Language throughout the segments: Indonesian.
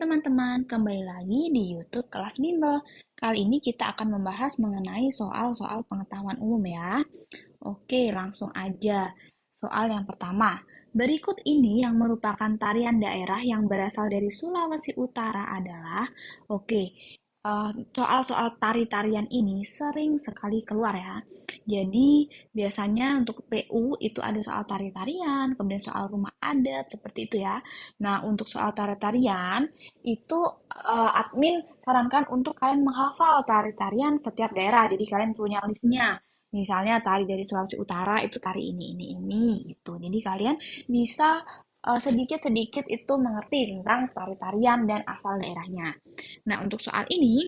teman-teman, kembali lagi di YouTube Kelas Bimbel. Kali ini kita akan membahas mengenai soal-soal pengetahuan umum ya. Oke, langsung aja. Soal yang pertama, berikut ini yang merupakan tarian daerah yang berasal dari Sulawesi Utara adalah, oke, soal-soal tari-tarian ini sering sekali keluar ya. Jadi, biasanya untuk PU itu ada soal tari-tarian, kemudian soal rumah adat, seperti itu ya. Nah, untuk soal tari-tarian, itu admin sarankan untuk kalian menghafal tari-tarian setiap daerah. Jadi, kalian punya listnya. Misalnya tari dari Sulawesi Utara itu tari ini gitu. Jadi kalian bisa sedikit-sedikit itu mengerti tentang tari-tarian dan asal daerahnya. Nah, untuk soal ini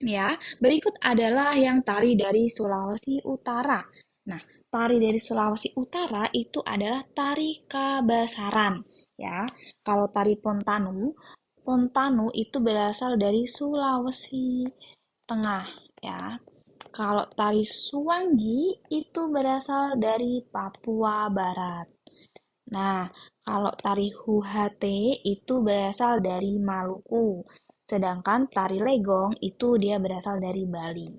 ya, berikut adalah yang tari dari Sulawesi Utara. Nah, tari dari Sulawesi Utara itu adalah tari Kabasaran ya. Kalau tari Pontanu, Pontanu itu berasal dari Sulawesi Tengah ya. Kalau tari Suwangi itu berasal dari Papua Barat. Nah, kalau tari Huhate itu berasal dari Maluku. Sedangkan tari Legong itu dia berasal dari Bali.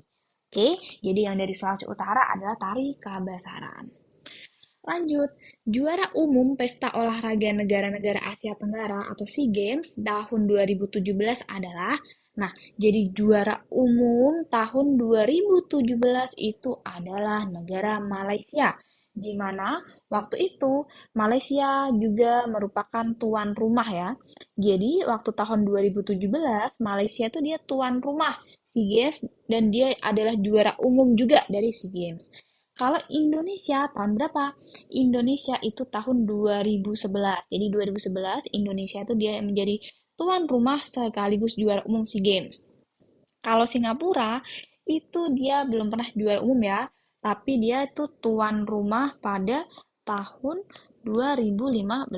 Oke, jadi yang dari Sulawesi Utara adalah tari Kabasaran. Lanjut, juara umum Pesta Olahraga Negara-Negara Asia Tenggara atau SEA Games tahun 2017 adalah, nah, jadi juara umum tahun 2017 itu adalah negara Malaysia, di mana waktu itu Malaysia juga merupakan tuan rumah ya. Jadi waktu tahun 2017 Malaysia itu dia tuan rumah SEA Games dan dia adalah juara umum juga dari SEA Games. Kalau Indonesia tahun berapa? Indonesia itu tahun 2011. Jadi 2011 Indonesia itu dia menjadi tuan rumah sekaligus juara umum SEA Games. Kalau Singapura itu dia belum pernah juara umum ya, tapi dia itu tuan rumah pada tahun 2015.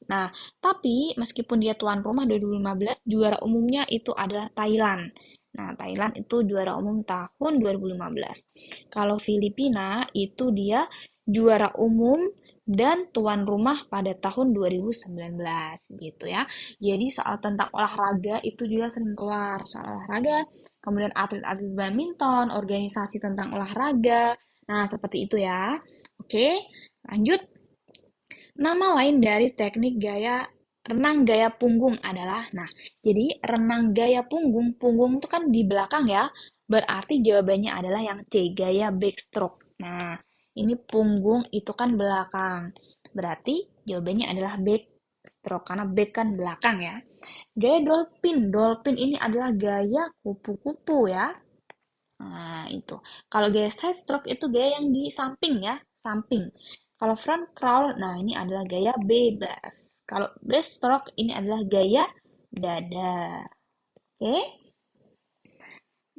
Nah, tapi meskipun dia tuan rumah 2015, juara umumnya itu adalah Thailand. Nah, Thailand itu juara umum tahun 2015. Kalau Filipina itu dia juara umum dan tuan rumah pada tahun 2019 gitu ya. Jadi soal tentang olahraga itu juga sering keluar. Soal olahraga, kemudian atlet-atlet badminton, organisasi tentang olahraga. Nah, seperti itu ya. Oke, lanjut. Nama lain dari teknik gaya renang gaya punggung adalah, nah, jadi renang gaya punggung, punggung itu kan di belakang ya, berarti jawabannya adalah yang C, gaya backstroke. Nah, ini punggung itu kan belakang, berarti jawabannya adalah backstroke, karena back kan belakang ya. Gaya dolphin, dolphin ini adalah gaya kupu-kupu ya. Nah, itu. Kalau gaya side stroke itu gaya yang di samping ya, samping. Kalau front crawl, nah ini adalah gaya bebas. Kalau breaststroke ini adalah gaya dada. Oke,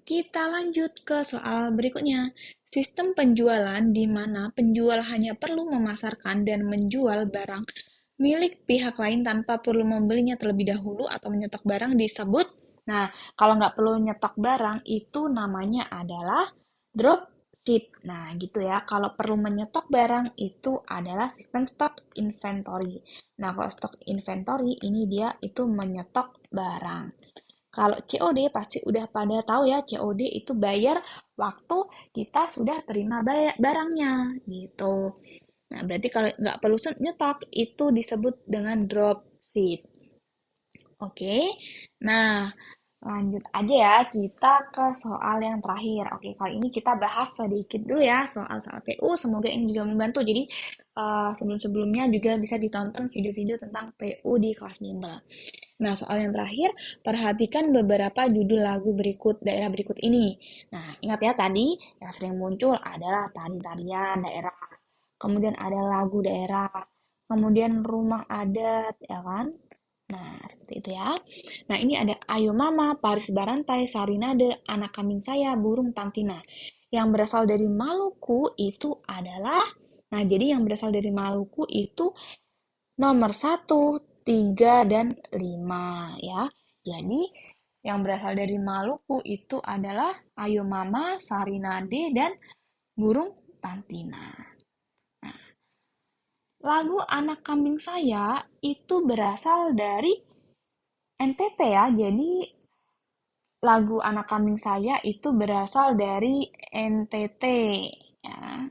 kita lanjut ke soal berikutnya. Sistem penjualan di mana penjual hanya perlu memasarkan dan menjual barang milik pihak lain tanpa perlu membelinya terlebih dahulu atau menyetok barang disebut. Nah, kalau nggak perlu nyetok barang itu namanya adalah dropship. Nah, gitu ya. Kalau perlu menyetok barang itu adalah sistem stock inventory. Nah, kalau stock inventory ini dia itu menyetok barang. Kalau COD pasti udah pada tahu ya, COD itu bayar waktu kita sudah terima barangnya gitu. Nah, berarti kalau nggak perlu nyetok, itu disebut dengan dropship. Oke, nah lanjut aja ya, kita ke soal yang terakhir. Oke, kali ini kita bahas sedikit dulu ya soal-soal PU, semoga ini juga membantu. Jadi, sebelum-sebelumnya juga bisa ditonton video-video tentang PU di kelas bimbel. Nah, soal yang terakhir, perhatikan beberapa judul lagu berikut daerah berikut ini. Nah, ingat ya tadi yang sering muncul adalah tari-tarian daerah, kemudian ada lagu daerah, kemudian rumah adat, ya kan? Nah, seperti itu ya. Nah, ini ada Ayo Mama, Paris Barantai, Sarinade, Anak Kambing Saya, Burung Tantina. Yang berasal dari Maluku itu adalah, nah jadi yang berasal dari Maluku itu nomor satu, 3, dan 5 ya. Jadi yang berasal dari Maluku itu adalah Ayo Mama, Sarinade, dan Burung Tantina. Lagu Anak Kambing Saya itu berasal dari NTT ya, jadi lagu Anak Kambing Saya itu berasal dari NTT ya,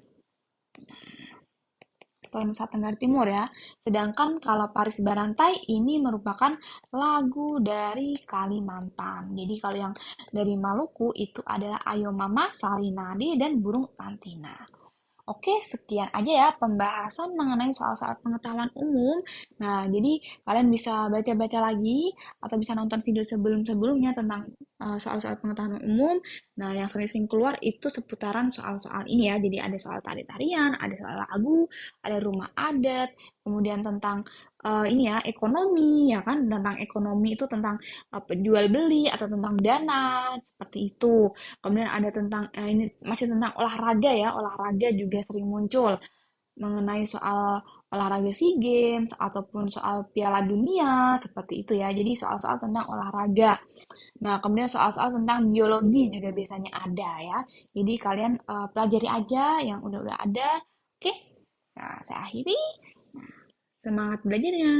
atau Nusa Tenggara Timur ya. Sedangkan kalau Paris Barantai ini merupakan lagu dari Kalimantan. Jadi kalau yang dari Maluku itu adalah Ayo Mama, Sarinade, dan Burung Tantina. Oke, sekian aja ya pembahasan mengenai soal-soal pengetahuan umum. Nah, jadi kalian bisa baca-baca lagi atau bisa nonton video sebelum-sebelumnya tentang soal-soal pengetahuan umum. Nah, yang sering-sering keluar itu seputaran soal-soal ini ya. Jadi ada soal tari-tarian, ada soal lagu, ada rumah adat, kemudian tentang ini ya, ekonomi ya kan, tentang ekonomi itu tentang jual beli atau tentang dana seperti itu. Kemudian ada tentang ini masih tentang olahraga ya, olahraga juga sering muncul mengenai soal olahraga SEA Games ataupun soal Piala Dunia seperti itu ya. Jadi soal-soal tentang olahraga. Nah, kemudian soal-soal tentang biologi juga biasanya ada ya. Jadi kalian pelajari aja yang udah-udah ada. Oke. Nah, saya akhiri. Semangat belajarnya.